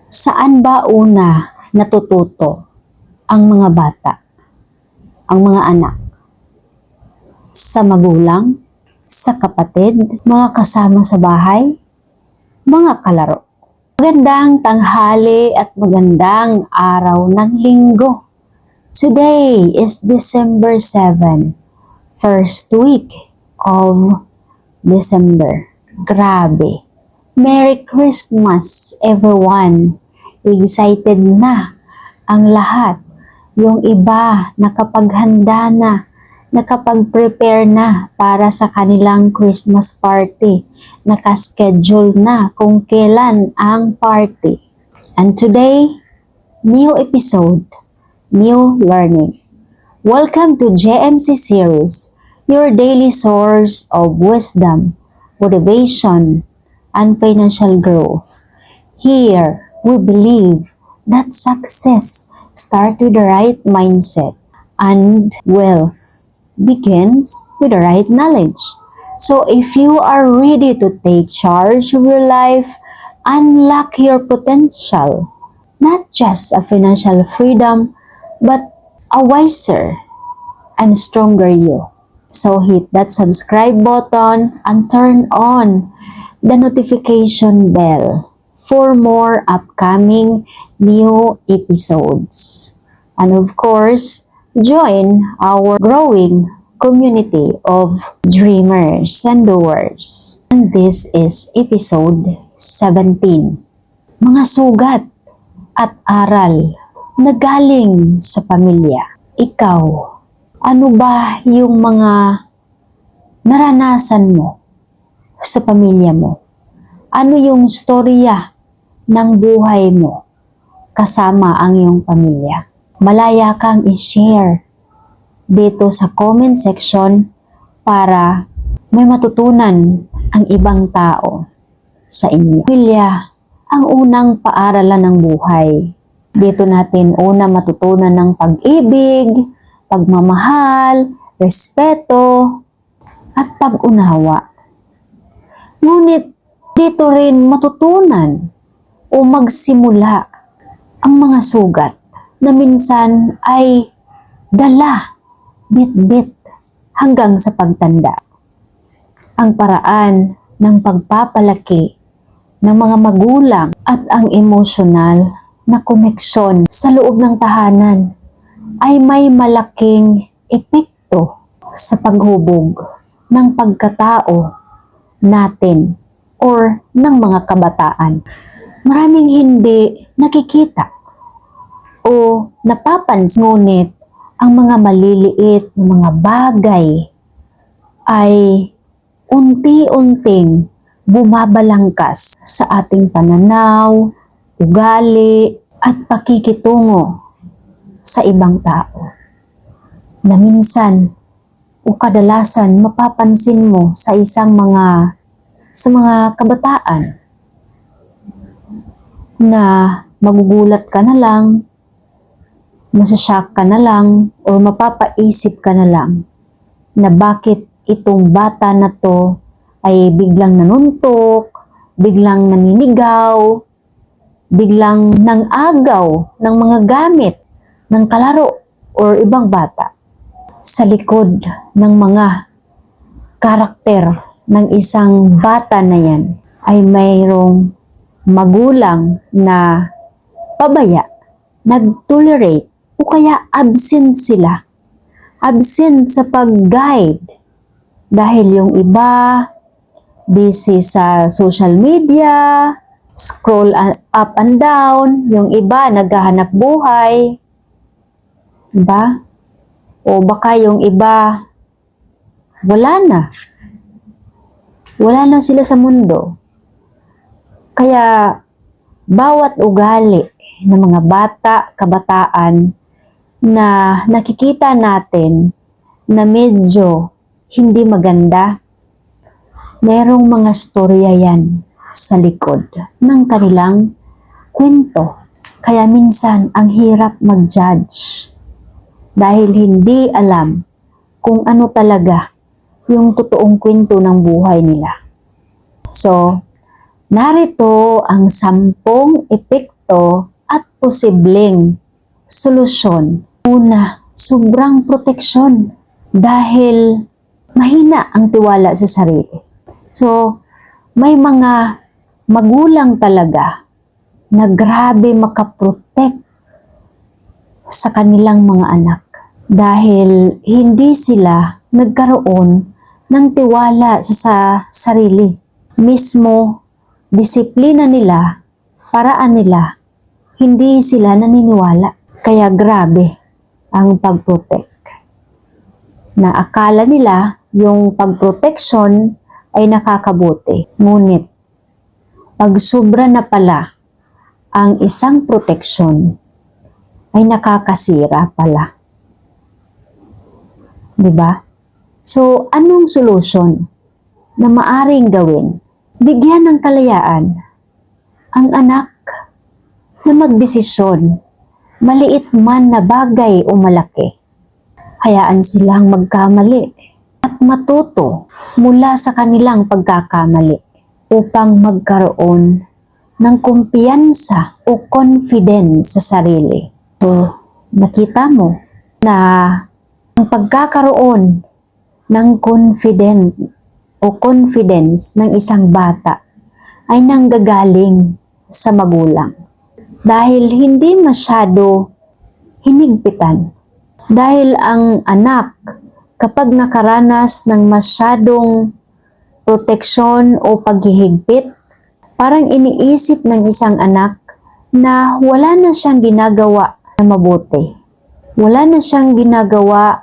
Saan ba una natututo ang mga bata, ang mga anak? Sa magulang, sa kapatid, mga kasama sa bahay, mga kalaro. Magandang tanghali at magandang araw ng linggo. Today is December 7, first week of December. Grabe. Merry Christmas, everyone! Excited na ang lahat. Yung iba nakapaghanda na, nakapag-prepare na para sa kanilang Christmas party. Nakaschedule na kung kailan ang party. And today, new episode, new learning. Welcome to JMC Series, your daily source of wisdom, motivation, and financial growth. Here, we believe that success starts with the right mindset and wealth begins with the right knowledge. So if you are ready to take charge of your life, unlock your potential, not just a financial freedom, but a wiser and stronger you. So hit that subscribe button and turn on the notification bell for more upcoming new episodes. And of course, join our growing community of dreamers and doers. And this is episode 17. Mga sugat at aral na galing sa pamilya. Ikaw, ano ba yung mga naranasan mo sa pamilya mo? Ano yung storya ng buhay mo kasama ang iyong pamilya? Malaya kang i-share dito sa comment section para may matutunan ang ibang tao sa inyo. Pamilya ang unang paaralan ng buhay. Dito natin una matutunan ng pag-ibig, pagmamahal, respeto, at pag-unawa. Ngunit dito rin matutunan o magsimula ang mga sugat na minsan ay dala, bit-bit hanggang sa pagtanda. Ang paraan ng pagpapalaki ng mga magulang at ang emosyonal na koneksyon sa loob ng tahanan ay may malaking epekto sa paghubog ng pagkatao natin or ng mga kabataan. Maraming hindi nakikita o napapansin, ngunit ang mga maliliit na mga bagay ay unti-unting bumabalangkas sa ating pananaw, ugali, at pakikitungo sa ibang tao na minsan o kadalasan mapapansin mo sa mga kabataan na magugulat ka na lang, masashock ka na lang, o mapapaisip ka na lang na bakit itong bata na to ay biglang nanuntok, biglang naninigaw, biglang nang-agaw ng mga gamit ng kalaro or ibang bata. Sa likod ng mga karakter ng isang bata na yan ay mayroong magulang na pabaya, nag-tolerate o kaya absent sila. Absent sa pag-guide dahil yung iba busy sa social media, scroll up and down, yung iba naghahanap buhay, diba? O baka yung iba, wala na. Wala na sila sa mundo. Kaya, bawat ugali ng mga bata, kabataan, na nakikita natin na medyo hindi maganda, merong mga storya yan sa likod ng kanilang kwento. Kaya minsan, ang hirap mag-judge dahil hindi alam kung ano talaga yung totoong kwento ng buhay nila. So, Narito ang 10 epekto at posibleng solusyon. Una, sobrang proteksyon dahil mahina ang tiwala sa sarili. So, may mga magulang talaga na grabe makaprotect sa kanilang mga anak dahil hindi sila nagkaroon ng tiwala sa sarili. Mismo, disiplina nila, paraan nila, hindi sila naniniwala. Kaya grabe ang pagprotect. Na akala nila yung pagproteksyon ay nakakabuti. Ngunit, pag sobra na pala ang isang proteksyon, ay nakakasira pala. Diba? So, anong solusyon na maaring gawin? Bigyan ng kalayaan ang anak na magdesisyon, maliit man na bagay o malaki. Hayaan silang magkamali at matuto mula sa kanilang pagkakamali upang magkaroon ng kumpiyansa o confidence sa sarili. So, nakita mo na ang pagkakaroon ng confidence ng isang bata ay nanggagaling sa magulang. Dahil hindi masyado hinigpitan. Dahil ang anak, kapag nakaranas ng masyadong proteksyon o paghihigpit, parang iniisip ng isang anak na wala na siyang ginagawa na mabuti. Wala na siyang ginagawa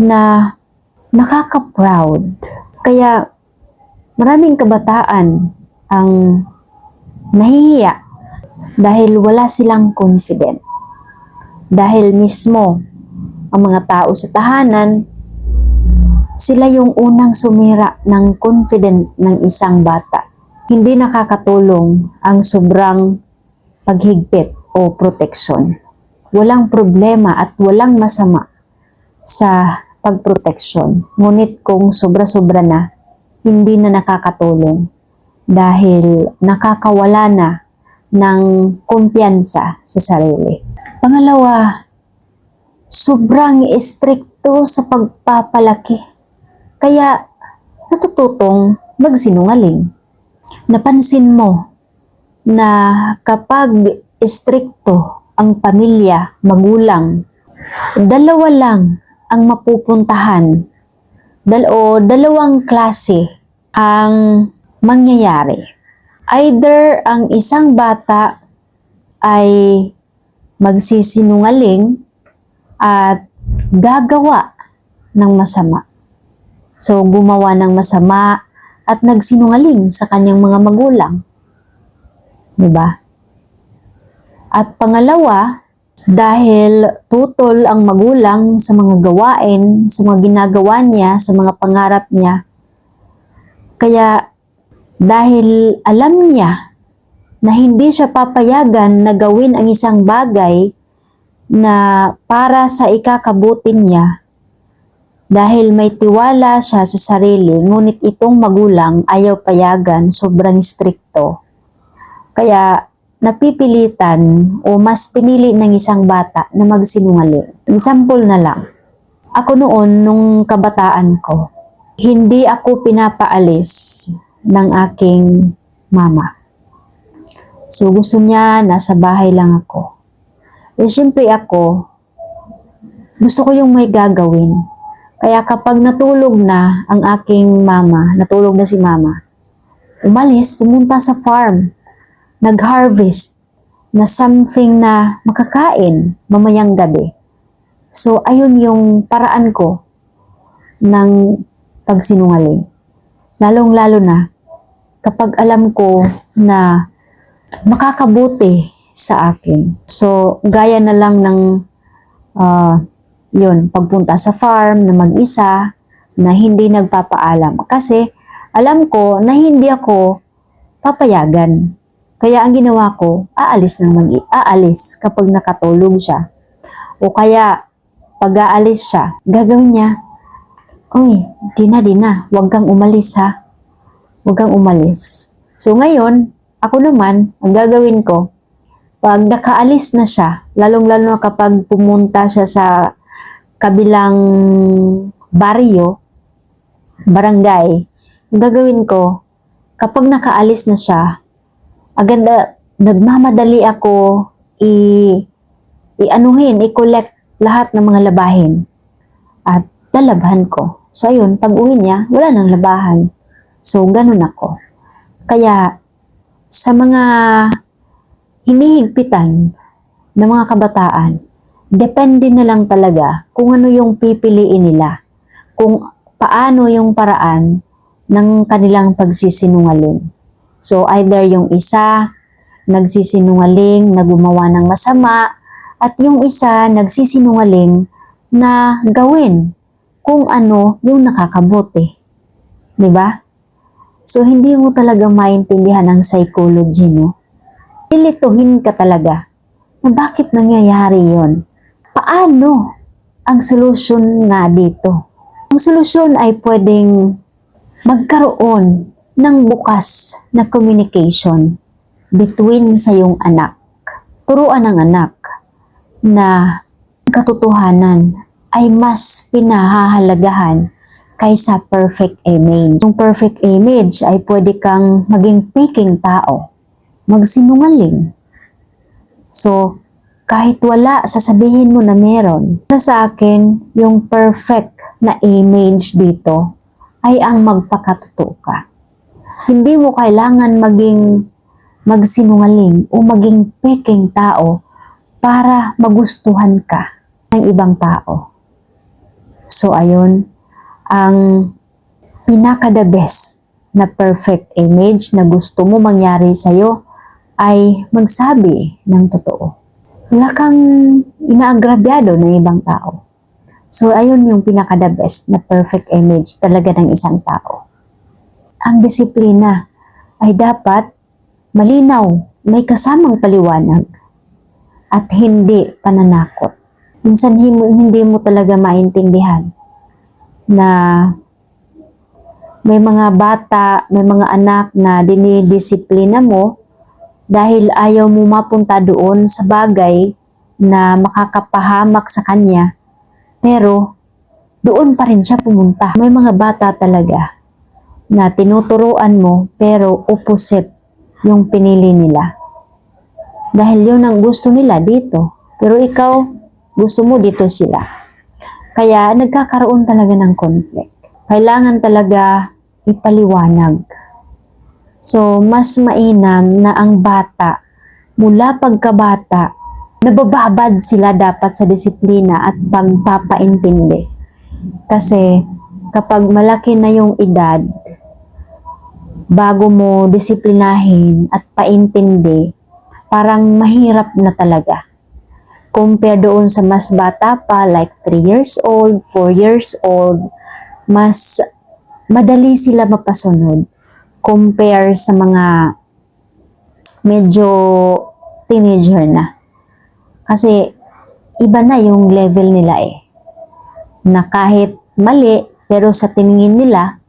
na nakaka-proud. Kaya maraming kabataan ang nahihiya dahil wala silang confident. Dahil mismo ang mga tao sa tahanan, sila yung unang sumira ng confident ng isang bata. Hindi nakakatulong ang sobrang paghigpit o proteksyon. Walang problema at walang masama sa pagproteksyon. Ngunit kung sobra-sobra na, hindi na nakakatulong dahil nakakawala na ng kumpiyansa sa sarili. Pangalawa, sobrang istrikto sa pagpapalaki. Kaya natututong magsinungaling. Napansin mo na kapag istrikto ang pamilya, magulang, dalawa lang ang mapupuntahan o dalawang klase ang mangyayari. Either ang isang bata ay magsisinungaling at gagawa ng masama. So, gumawa ng masama at nagsinungaling sa kanyang mga magulang. Diba? At pangalawa, dahil tutol ang magulang sa mga gawain, sa mga ginagawa niya, sa mga pangarap niya. Kaya dahil alam niya na hindi siya papayagan na gawin ang isang bagay na para sa ikakabuti niya, dahil may tiwala siya sa sarili, ngunit itong magulang ayaw payagan, sobrang strikto. Kaya napipilitan o mas pinili ng isang bata na magsinungaling. Example na lang. Ako noon, nung kabataan ko, hindi ako pinapaalis ng aking mama. So gusto niya, nasa bahay lang ako. Eh syempre ako, gusto ko yung may gagawin. Kaya kapag natulog na ang aking mama, natulog na si mama, umalis, pumunta sa farm, nag-harvest na something na makakain mamayang gabi. So, ayun yung paraan ko ng pagsinungaling. Lalong-lalo na kapag alam ko na makakabuti sa akin. So, gaya na lang ng pagpunta sa farm na mag-isa, na hindi nagpapaalam. Kasi, alam ko na hindi ako papayagan. Kaya ang ginawa ko, aalis kapag nakatulog siya. O kaya, pag aalis siya, gagawin niya, "Uy, di na, huwag kang umalis ha. Huwag kang umalis." So ngayon, ako naman, ang gagawin ko, pag nakaalis na siya, lalong-lalo na kapag pumunta siya sa kabilang baryo, barangay, ang gagawin ko, kapag nakaalis na siya, agad nagmamadali ako i-collect lahat ng mga labahin at lalabhan ko. So ayun, pag uwi niya, wala nang labahan. So ganun ako. Kaya sa mga hinihigpitan ng mga kabataan, depende na lang talaga kung ano yung pipiliin nila. Kung paano yung paraan ng kanilang pagsisinungaling. So either yung isa nagsisinungaling na gumawa ng masama at yung isa nagsisinungaling na gawin kung ano yung nakakabuti. 'Di ba? So hindi mo talaga maintindihan ang psychology, no? Lilituhin ka talaga na bakit nangyayari 'yon. Paano ang solusyon nga dito? Ang solusyon ay pwedeng magkaroon ng bukas na communication between sa iyong anak. Turuan ng anak na katotohanan ay mas pinahahalagahan kaysa perfect image. Yung perfect image ay pwede kang maging faking tao, magsinungaling. So, kahit wala, sasabihin mo na meron. Sa akin, yung perfect na image dito ay ang magpakatotoo ka. Hindi mo kailangan magsinungaling o maging peking tao para magustuhan ka ng ibang tao. So ayun, ang pinaka-the best na perfect image na gusto mo mangyari sa'yo ay magsabi ng totoo. Wala kang inaagrabyado ng ibang tao. So ayun yung pinaka-the best na perfect image talaga ng isang tao. Ang disiplina ay dapat malinaw, may kasamang paliwanag, at hindi pananakot. Minsan hindi mo talaga maintindihan na may mga bata, may mga anak na dinidisiplina mo dahil ayaw mo mapunta doon sa bagay na makakapahamak sa kanya, pero doon pa rin siya pumunta. May mga bata talaga na tinuturuan mo pero opposite yung pinili nila. Dahil yun ang gusto nila dito. Pero ikaw, gusto mo dito sila. Kaya nagkakaroon talaga ng conflict. Kailangan talaga ipaliwanag. So, mas mainam na ang bata, mula pagkabata, nabababad sila dapat sa disiplina at pagpapaintindi. Kasi kapag malaki na yung edad, bago mo disiplinahin at paintindi, parang mahirap na talaga. Compare doon sa mas bata pa, like 3 years old, 4 years old, mas madali sila mapasunod. Compare sa mga medyo teenager na. Kasi iba na yung level nila eh. Na kahit mali, pero sa tingin nila,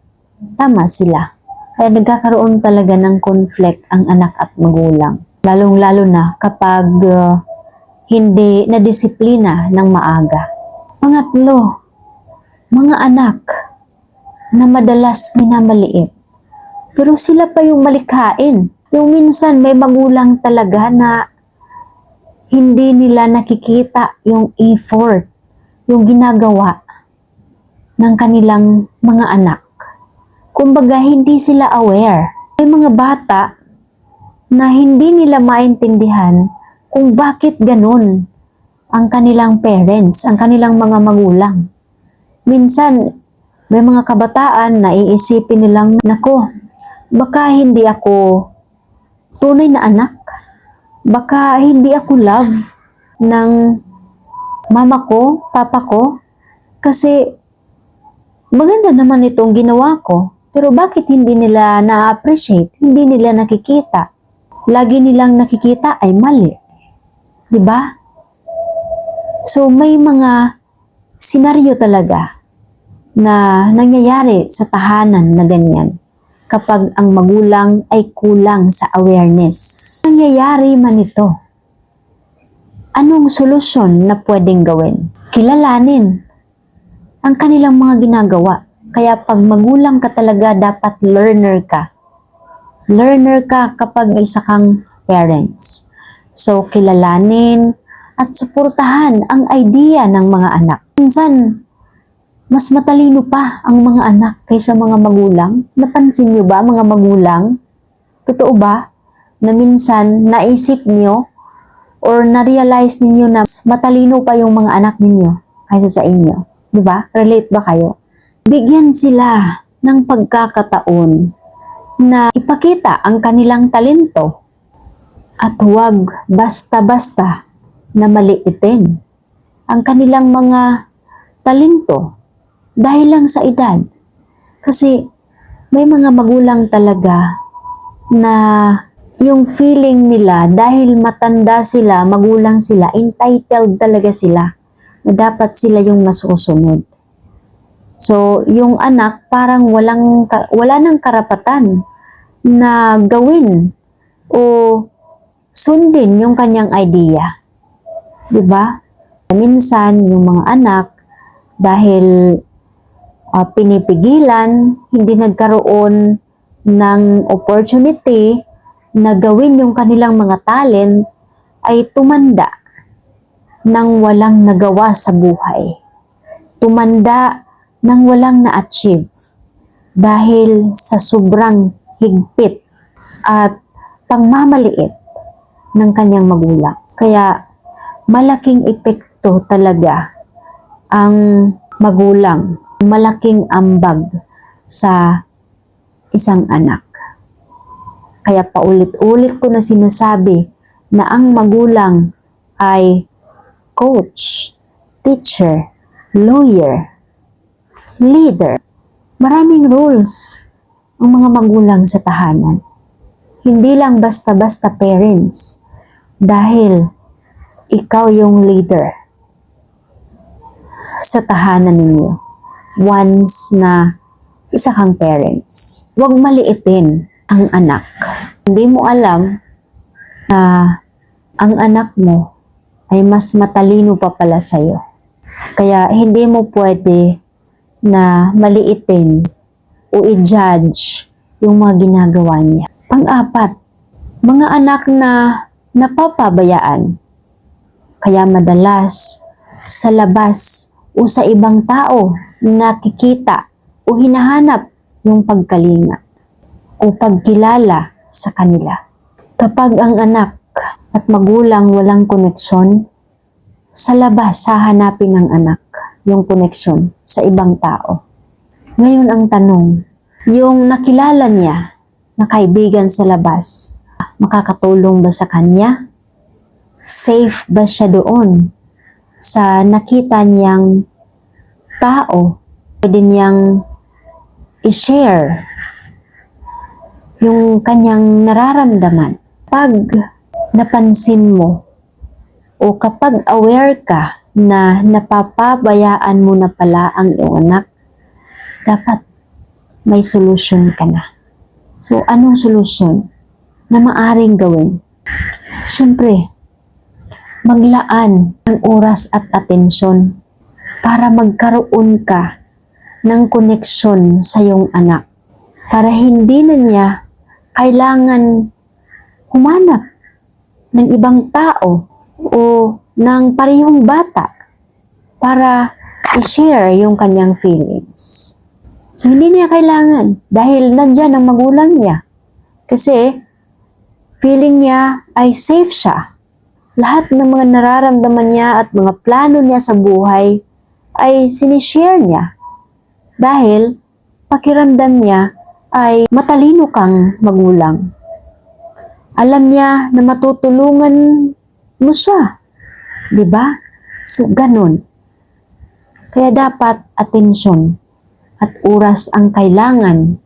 tama sila. Kaya nagkakaroon talaga ng conflict ang anak at magulang. Lalong-lalo na kapag hindi nadisiplina ng maaga. Pangatlo, mga anak na madalas minamaliit. Pero sila pa yung malikhain. Yung minsan may magulang talaga na hindi nila nakikita yung effort, yung ginagawa ng kanilang mga anak. Kumbaga, hindi sila aware. May mga bata na hindi nila maintindihan kung bakit ganun ang kanilang parents, ang kanilang mga magulang. Minsan, may mga kabataan na iisipin nilang, nako, baka hindi ako tunay na anak. Baka hindi ako love ng mama ko, papa ko, kasi maganda naman itong ginawa ko. Pero bakit hindi nila na-appreciate? Hindi nila nakikita. Lagi nilang nakikita ay mali. 'Di ba? So may mga senaryo talaga na nangyayari sa tahanan na ganyan. kapag ang magulang ay kulang sa awareness. Nangyayari man ito. Anong solusyon na pwedeng gawin? Kilalanin ang kanilang mga ginagawa. Kaya pag magulang ka talaga, dapat learner ka. Learner ka kapag isa kang parents. So, kilalanin at suportahan ang idea ng mga anak. Minsan, mas matalino pa ang mga anak kaysa mga magulang. Napansin niyo ba, mga magulang? Totoo ba na minsan naisip niyo or na-realize ninyo na matalino pa yung mga anak ninyo kaysa sa inyo? Diba? Relate ba kayo? Bigyan sila ng pagkakataon na ipakita ang kanilang talento at huwag basta-basta na maliitin ang kanilang mga talento dahil lang sa edad. Kasi may mga magulang talaga na yung feeling nila dahil matanda sila, magulang sila, entitled talaga sila na dapat sila yung masusunod. So, yung anak parang wala nang karapatan na gawin o sundin yung kanyang idea. 'Di ba? Minsan yung mga anak dahil pinipigilan, hindi nagkaroon ng opportunity na gawin yung kanilang mga talent, ay tumanda nang walang nagawa sa buhay. Tumanda nang walang na-achieve dahil sa sobrang higpit at pangmamaliit ng kanyang magulang. Kaya malaking epekto talaga ang magulang, malaking ambag sa isang anak. Kaya paulit-ulit ko na sinasabi na ang magulang ay coach, teacher, lawyer, leader. Maraming roles ang mga magulang sa tahanan. Hindi lang basta-basta parents, dahil ikaw yung leader sa tahanan ninyo once na isa kang parents. Huwag maliitin ang anak. Hindi mo alam na ang anak mo ay mas matalino pa pala sa'yo. Kaya hindi mo pwede na maliitin o i-judge yung mga ginagawa niya. Pang-apat, mga anak na napapabayaan. Kaya madalas sa labas o sa ibang tao nakikita o hinahanap yung pagkalinga o pagkilala sa kanila. Kapag ang anak at magulang walang koneksyon, sa labas hahanapin ng anak yung koneksyon sa ibang tao. Ngayon ang tanong, yung nakilala niya na kaibigan sa labas, makakatulong ba sa kanya? Safe ba siya doon sa nakita niyang tao? Pwede niyang i-share yung kanyang nararamdaman. Pag napansin mo o kapag aware ka na napapabayaan mo na pala ang iyong anak, dapat may solusyon ka na. So, anong solusyon na maaring gawin? Siyempre, maglaan ng oras at atensyon para magkaroon ka ng koneksyon sa iyong anak. Para hindi na niya kailangan humanap ng ibang tao o ng parehong bata para i-share yung kanyang feelings. So, hindi niya kailangan dahil nandyan ang magulang niya. Kasi, feeling niya ay safe siya. Lahat ng mga nararamdaman niya at mga plano niya sa buhay ay sinishare niya. Dahil, pakiramdam niya ay matalino kang magulang. Alam niya na matutulungan mo siya. Diba? So, ganun. Kaya dapat atensyon at oras ang kailangan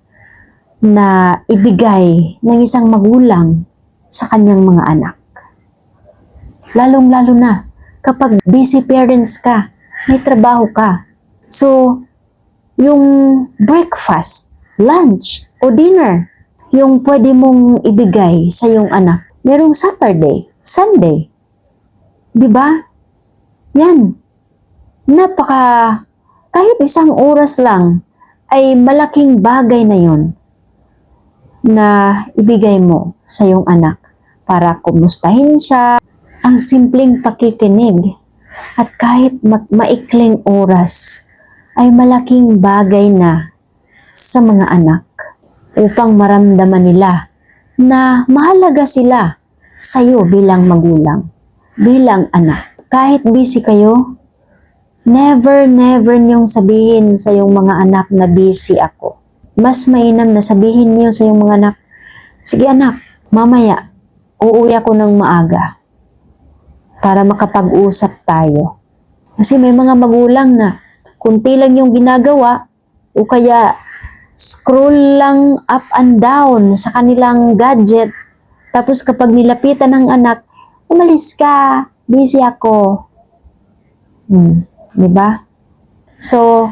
na ibigay ng isang magulang sa kanyang mga anak. Lalong-lalo na kapag busy parents ka, may trabaho ka. So, yung breakfast, lunch, o dinner yung pwede mong ibigay sa iyong anak. Merong Saturday, Sunday. 'Di ba? Yan. Kahit isang oras lang ay malaking bagay na yon na ibigay mo sa iyong anak para kumustahin siya. Ang simpleng pakikinig at kahit maikling oras ay malaking bagay na sa mga anak upang maramdaman nila na mahalaga sila sa iyo bilang magulang, bilang anak. Kahit busy kayo, never niyong sabihin sa iyong mga anak na busy ako. Mas mainam na sabihin niyo sa iyong mga anak, sige anak, mamaya, uuwi ako ng maaga para makapag-usap tayo. Kasi may mga magulang na kunti lang yung ginagawa o kaya scroll lang up and down sa kanilang gadget. Tapos kapag nilapitan ng anak, umalis ka, busy ako. Diba? So,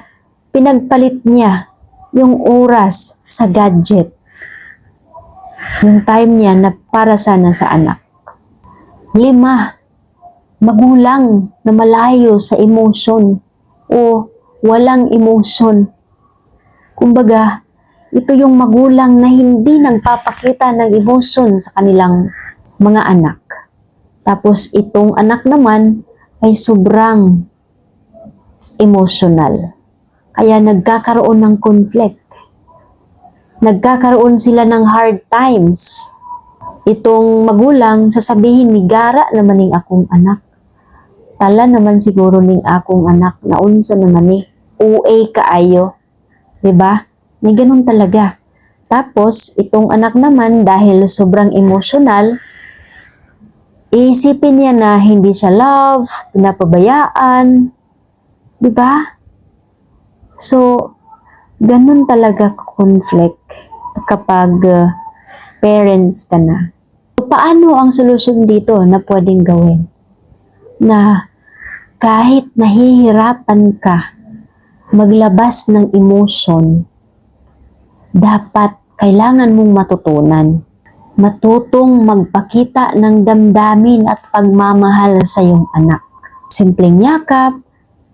pinagpalit niya yung oras sa gadget. Yung time niya na para sana sa anak. 5, magulang na malayo sa emotion o walang emotion. Kumbaga, ito yung magulang na hindi nagpapakita ng emotion sa kanilang mga anak. Tapos itong anak naman ay sobrang emotional. Kaya nagkakaroon ng conflict. Nagkakaroon sila ng hard times. Itong magulang, sasabihin ni gara naman ning akong anak. Tala naman siguro ning akong anak na unsa naman ni. UA kaayo. 'Di ba? May ganun talaga. Tapos, itong anak naman dahil sobrang emotional, iisipin niya na hindi siya love, pinapabayaan. 'Di ba? So, ganun talaga conflict kapag parents ka na. So, paano ang solusyon dito na pwedeng gawin? Na kahit nahihirapan ka maglabas ng emotion, dapat kailangan mong matutunan. Matutong magpakita ng damdamin at pagmamahal sa iyong anak. Simpleng yakap,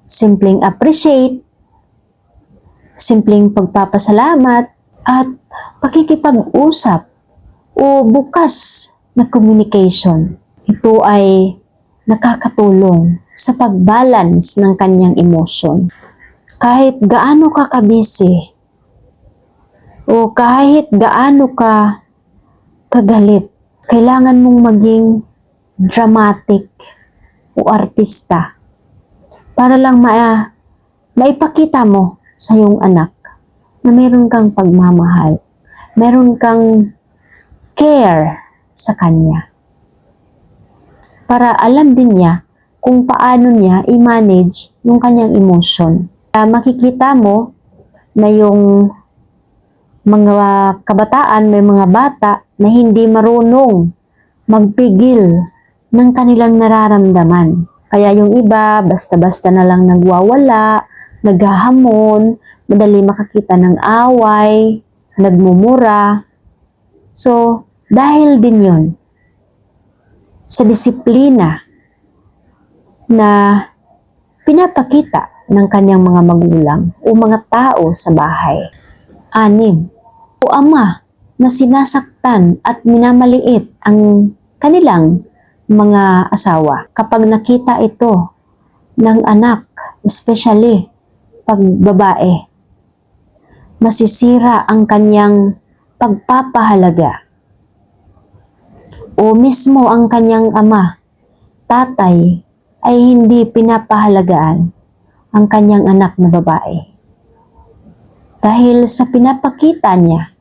simpleng appreciate, simpleng pagpapasalamat, at pakikipag-usap o bukas na communication. Ito ay nakakatulong sa pag-balance ng kanyang emosyon. Kahit gaano ka kabisi o kahit gaano ka kagalit, kailangan mong maging dramatic o artista para lang maipakita mo sa iyong anak na meron kang pagmamahal, meron kang care sa kanya. Para alam din niya kung paano niya i-manage yung kanyang emotion. Makikita mo na yung mga kabataan, may mga bata na hindi marunong magpigil ng kanilang nararamdaman. Kaya yung iba, basta-basta na lang nagwawala, naghahamon, madali makakita ng away, nagmumura. So, dahil din yon sa disiplina na pinapakita ng kanyang mga magulang o mga tao sa bahay. 6, o ama na sinasaktan at minamaliit ang kanilang mga asawa. Kapag nakita ito ng anak, especially pag babae, masisira ang kanyang pagpapahalaga. O mismo ang kanyang ama, tatay, ay hindi pinapahalagaan ang kanyang anak na babae. Dahil sa pinapakita niya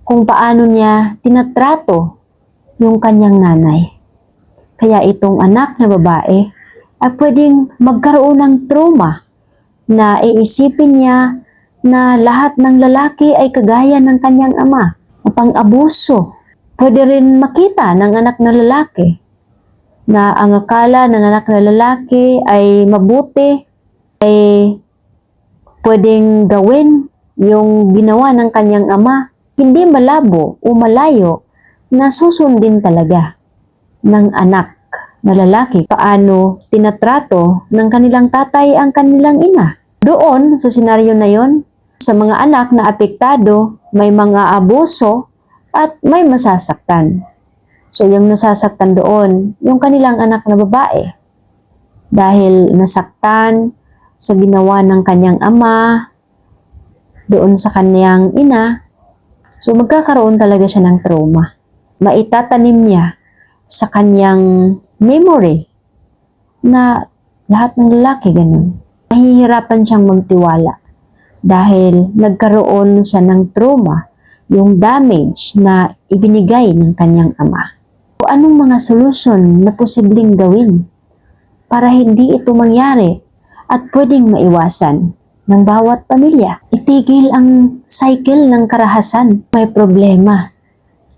kung paano niya tinatrato yung kanyang nanay. Kaya itong anak na babae ay pwedeng magkaroon ng trauma na iisipin niya na lahat ng lalaki ay kagaya ng kanyang ama. Pang-abuso. Pwede rin makita ng anak na lalaki na ang akala ng anak na lalaki ay mabuti, ay pwedeng gawin yung ginawa ng kanyang ama hindi malabo o malayo na susundin talaga ng anak na lalaki paano tinatrato ng kanilang tatay ang kanilang ina. Doon, sa senaryo na yon, sa mga anak na apektado, may mga abuso at may masasaktan. So, yung nasasaktan doon, yung kanilang anak na babae. Dahil nasaktan sa ginawa ng kanyang ama, doon sa kanyang ina, so magkakaroon talaga siya ng trauma. Maitatanim niya sa kanyang memory na lahat ng lalaki ganun. Nahihirapan siyang magtiwala dahil nagkaroon siya ng trauma, yung damage na ibinigay ng kanyang ama. O anong mga solusyon na posibleng gawin para hindi ito mangyari at pwedeng maiwasan ng bawat pamilya? Itigil ang cycle ng karahasan. May problema.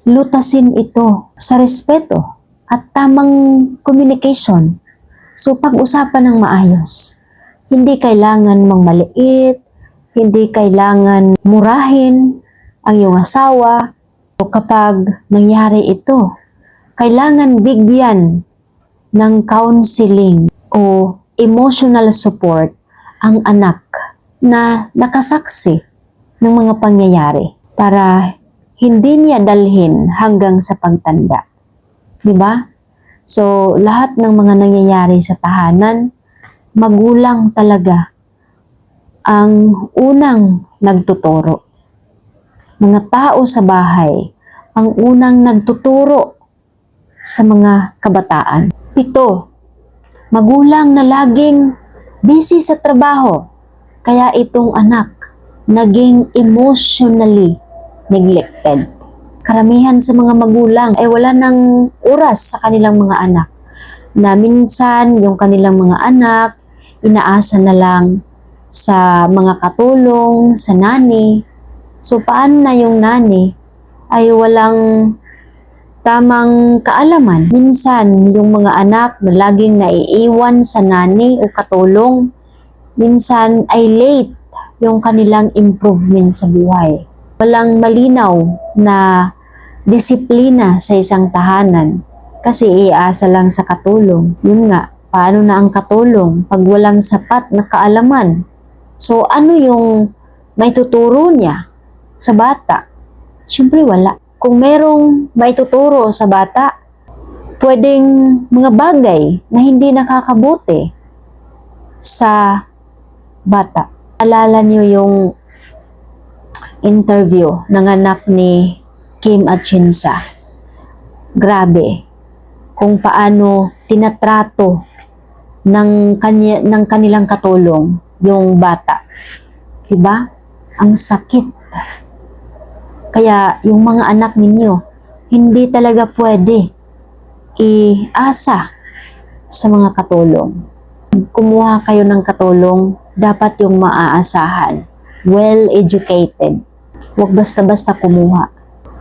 Lutasin ito sa respeto at tamang communication. So pag-usapan ng maayos. Hindi kailangan maliit, hindi kailangan murahin ang iyong asawa. O kapag nangyari ito, kailangan bigyan ng counseling o emotional support ang anak na nakasaksi ng mga pangyayari para hindi niya dalhin hanggang sa pagtanda. Diba? So, lahat ng mga nangyayari sa tahanan, magulang talaga ang unang nagtuturo. Mga tao sa bahay, ang unang nagtuturo sa mga kabataan. 7, magulang na laging busy sa trabaho, kaya itong anak naging emotionally neglected. Karamihan sa mga magulang ay wala ng oras sa kanilang mga anak. Na minsan yung kanilang mga anak inaasa na lang sa mga katulong, sa nani. So paano na yung nani ay walang tamang kaalaman. Minsan yung mga anak na laging naiiwan sa nani o katulong, minsan ay late yung kanilang improvement sa buhay. Walang malinaw na disiplina sa isang tahanan kasi iasa lang sa katulong. Yun nga, paano na ang katulong pag walang sapat na kaalaman? So ano yung may tuturo niya sa bata? Siyempre wala. Kung merong may tuturo sa bata, pwedeng mga bagay na hindi nakakabuti sa bata. Alala niyo yung interview ng anak ni Kim Atienza. Grabe kung paano tinatrato ng kanilang katulong yung bata. Diba? Ang sakit. Kaya yung mga anak ninyo, hindi talaga pwede iasa sa mga katulong. Kumuha kayo ng katulong, dapat yung maaasahan. Well-educated. Huwag basta-basta kumuha.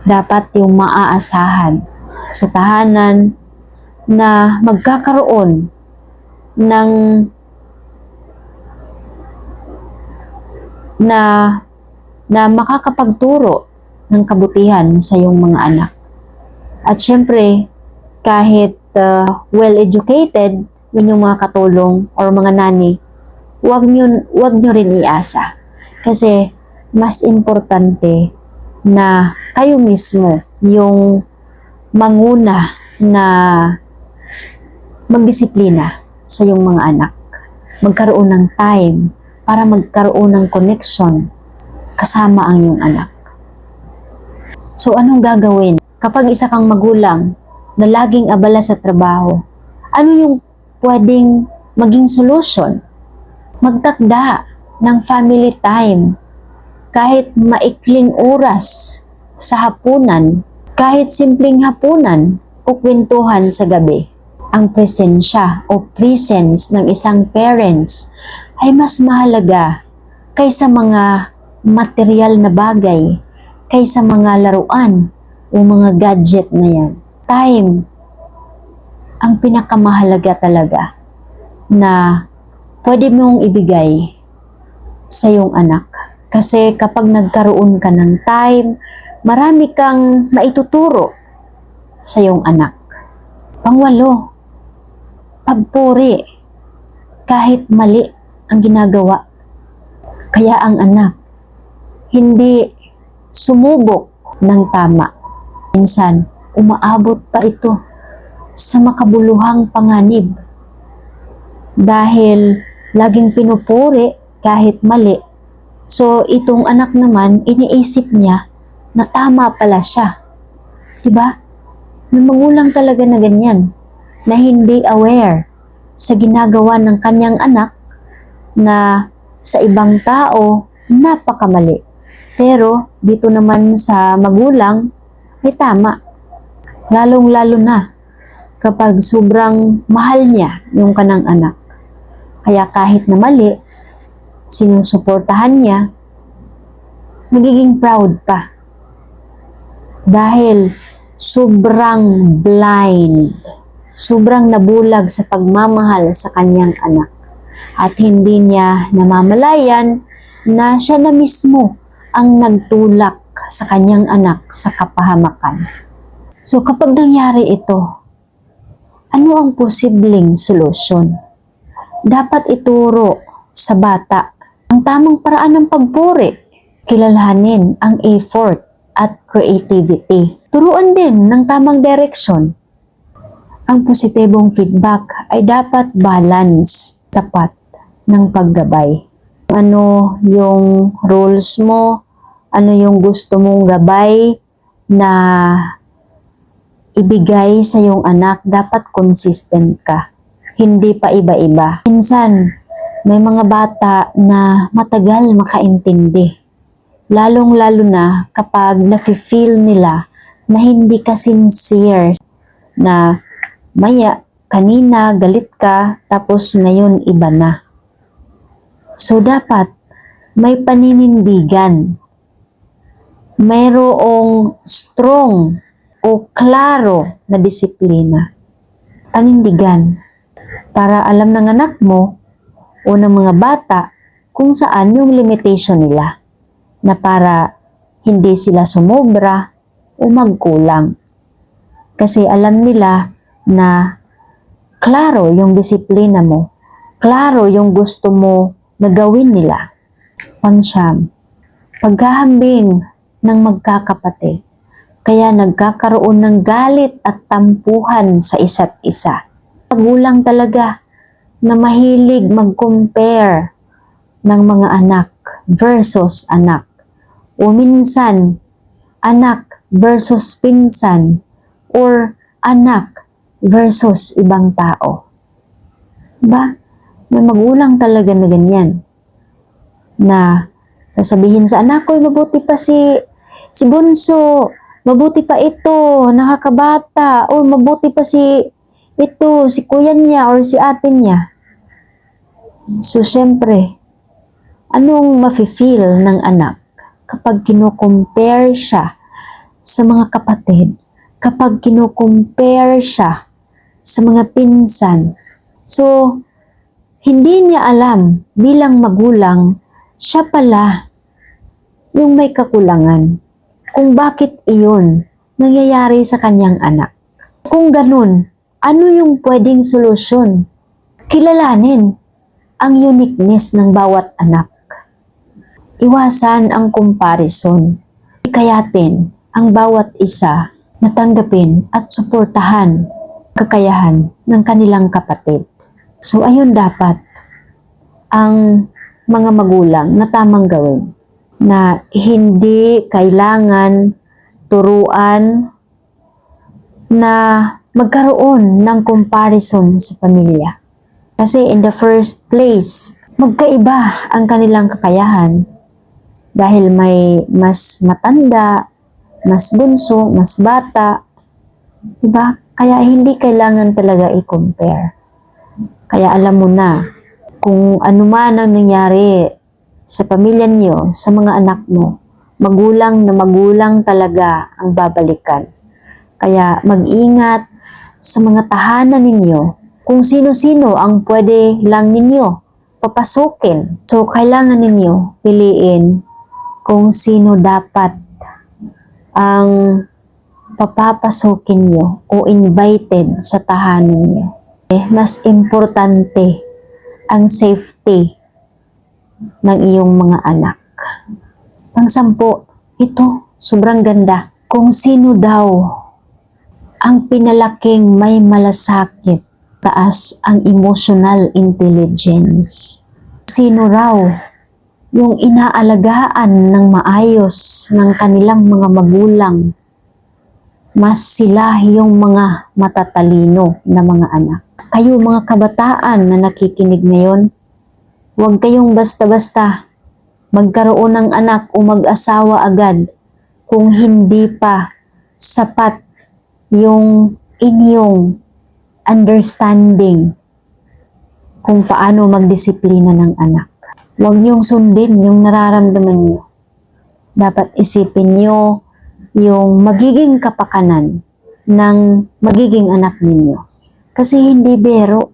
Dapat yung maaasahan sa tahanan na magkakaroon ng na makakapagturo ng kabutihan sa iyong mga anak. At syempre, kahit well-educated, yung mga katulong or mga nani, huwag nyo rin iasa. Kasi mas importante na kayo mismo yung manguna na magdisiplina sa iyong mga anak. Magkaroon ng time para magkaroon ng connection kasama ang iyong anak. So anong gagawin kapag isa kang magulang na laging abala sa trabaho? Ano yung pwedeng maging solution? Magtakda ng family time. Kahit maikling oras sa hapunan, kahit simpleng hapunan o kwentuhan sa gabi. Ang presensya o presence ng isang parents ay mas mahalaga kaysa mga material na bagay, kaysa mga laruan o mga gadget na yan. Time ang pinakamahalaga talaga na pwede mong ibigay sa iyong anak. Kasi kapag nagkaroon ka ng time marami kang maituturo sa iyong anak. Pangwalo, pagpuri kahit mali ang ginagawa. Kaya ang anak, hindi sumubok ng tama. Minsan, umaabot pa ito sa makabuluhang panganib. Dahil laging pinupuri kahit mali. So, itong anak naman, iniisip niya na tama pala siya. Diba? May magulang talaga na ganyan, na hindi aware sa ginagawa ng kanyang anak na sa ibang tao, napakamali. Pero dito naman sa magulang, ay tama. Lalong-lalo na kapag sobrang mahal niya yung kanang anak. Kaya kahit na mali, sinusuportahan niya, nagiging proud pa. Dahil sobrang blind, sobrang nabulag sa pagmamahal sa kanyang anak. At hindi niya namamalayan na siya na mismo ang nagtulak sa kanyang anak sa kapahamakan. So kapag nangyari ito, ano ang posibleng solusyon? Dapat ituro sa bata ang tamang paraan ng pagpuri. Kilalanin ang effort at creativity. Turuan din ng tamang direksyon. Ang positibong feedback ay dapat balance, tapat ng paggabay. Ano yung rules mo? Ano yung gusto mong gabay na ibigay sa iyong anak? Dapat consistent ka. Hindi pa iba-iba. Minsan, may mga bata na matagal makaintindi. Lalong-lalo na kapag nafe-feel nila na hindi ka sincere, na kanina galit ka, tapos ngayon iba na. So dapat may paninindigan. Mayroong strong o klaro na disiplina. Panindigan. Para alam ng anak mo o ng mga bata kung saan yung limitation nila, na para hindi sila sumobra o magkulang. Kasi alam nila na klaro yung disiplina mo, klaro yung gusto mo na gawin nila. Pangsyam, paghahambing ng magkakapatid, kaya nagkakaroon ng galit at tampuhan sa isa't isa. Magulang talaga na mahilig mag-compare ng mga anak versus anak. O minsan, anak versus pinsan, or anak versus ibang tao. Diba? May magulang talaga na ganyan. Na sasabihin sa anak ko, mabuti pa si Bunso, mabuti pa ito, nakakabata, o mabuti pa si kuya niya or si ate niya. So, syempre, anong mafe-feel ng anak kapag kino-compare siya sa mga kapatid, kapag kino-compare siya sa mga pinsan? So, hindi niya alam bilang magulang, siya pala yung may kakulangan kung bakit iyon nangyayari sa kanyang anak. Kung ganun, ano yung pwedeng solusyon? Kilalanin ang uniqueness ng bawat anak. Iwasan ang comparison. Ikayatin ang bawat isa na tanggapin at suportahan kakayahan ng kanilang kapatid. So ayun dapat ang mga magulang na tamang gawin, na hindi kailangan turuan na magkaroon ng comparison sa pamilya. Kasi in the first place, magkaiba ang kanilang kakayahan dahil may mas matanda, mas bunso, mas bata. Diba? Kaya hindi kailangan talaga i-compare. Kaya alam mo na kung ano man ang nangyari sa pamilya niyo, sa mga anak mo, magulang na magulang talaga ang babalikan. Kaya mag-ingat sa mga tahanan ninyo kung sino-sino ang pwede lang ninyo papasukin. So, kailangan ninyo piliin kung sino dapat ang papapasukin nyo o invited sa tahanan nyo. Mas importante ang safety ng iyong mga anak. Pang-sampu, ito, sobrang ganda. Kung sino daw ang pinalaking may malasakit, taas ang emotional intelligence. Sino raw yung inaalagaan ng maayos ng kanilang mga magulang, mas sila yung mga matatalino na mga anak. Kayo mga kabataan na nakikinig ngayon, huwag kayong basta-basta magkaroon ng anak o mag-asawa agad kung hindi pa sapat yung inyong understanding kung paano magdisiplina ng anak. Huwag niyong sundin yung nararamdaman niyo. Dapat isipin niyo yung magiging kapakanan ng magiging anak ninyo. Kasi hindi biro,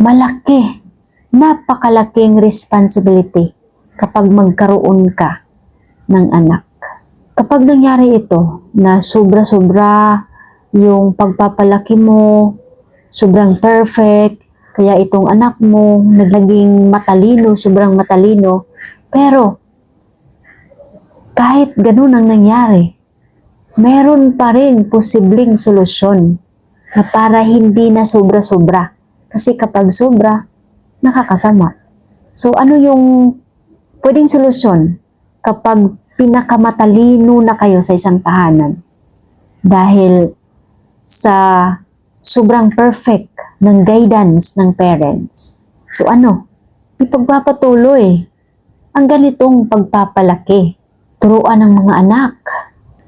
malaki, napakalaking responsibility kapag magkaroon ka ng anak. Kapag nangyari ito na sobra-sobra yung pagpapalaki mo, sobrang perfect, kaya itong anak mo naging matalino, sobrang matalino, pero kahit ganun ang nangyari, meron pa rin posibleng solusyon na para hindi na sobra-sobra. Kasi kapag sobra, nakakasama. So ano yung pwedeng solusyon kapag pinakamatalino na kayo sa isang tahanan? Dahil sa sobrang perfect ng guidance ng parents. So ano? Ipagpapatuloy ang ganitong pagpapalaki. Turuan ng mga anak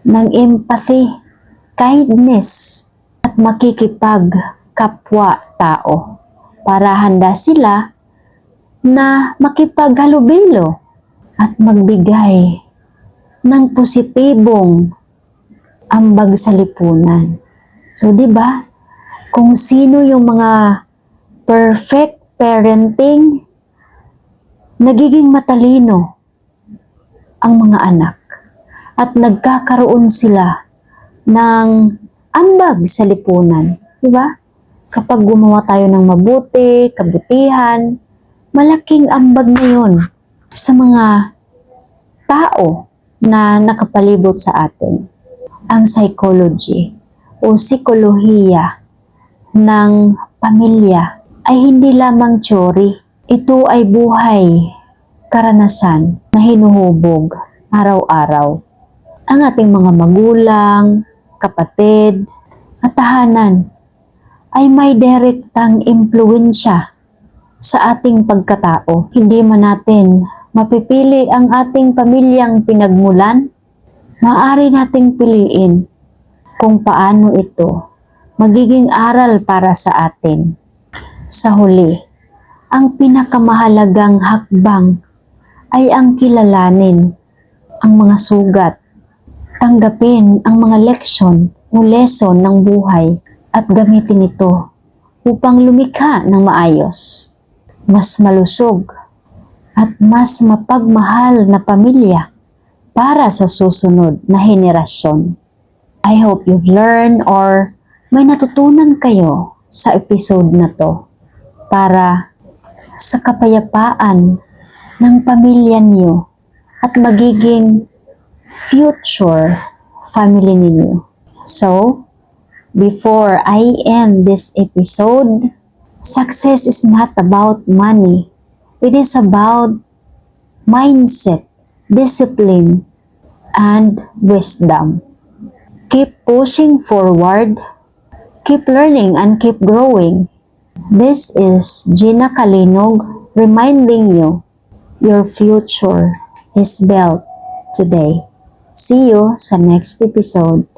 ng empathy, kindness, at makikipag-kapwa-tao para handa sila na makipaghalubilo at magbigay ng positibong ambag sa lipunan. So, di ba? Kung sino yung mga perfect parenting, nagiging matalino ang mga anak at nagkakaroon sila ng ambag sa lipunan. Diba? Kapag gumawa tayo ng mabuti, kabutihan, malaking ambag na yun sa mga tao na nakapalibot sa atin. Ang psychology o psikolohiya ng pamilya ay hindi lamang teory. Ito ay buhay, karanasan na hinuhubog araw-araw. Ang ating mga magulang, kapatid, at tahanan ay may direktang impluwensya sa ating pagkatao. Hindi man natin mapipili ang ating pamilyang pinagmulan, maaari nating piliin kung paano ito magiging aral para sa atin. Sa huli, ang pinakamahalagang hakbang ay ang kilalanin ang mga sugat, tanggapin ang mga leksyon o lesson ng buhay at gamitin ito upang lumikha ng maayos, mas malusog at mas mapagmahal na pamilya para sa susunod na henerasyon. I hope you've learned or may natutunan kayo sa episode na to para sa kapayapaan ng pamilya niyo at magiging future family ninyo. So, before I end this episode, success is not about money. It is about mindset, discipline, and wisdom. Keep pushing forward, keep learning, and keep growing. This is Gina Kalinog reminding you your future is built today. See you sa next episode.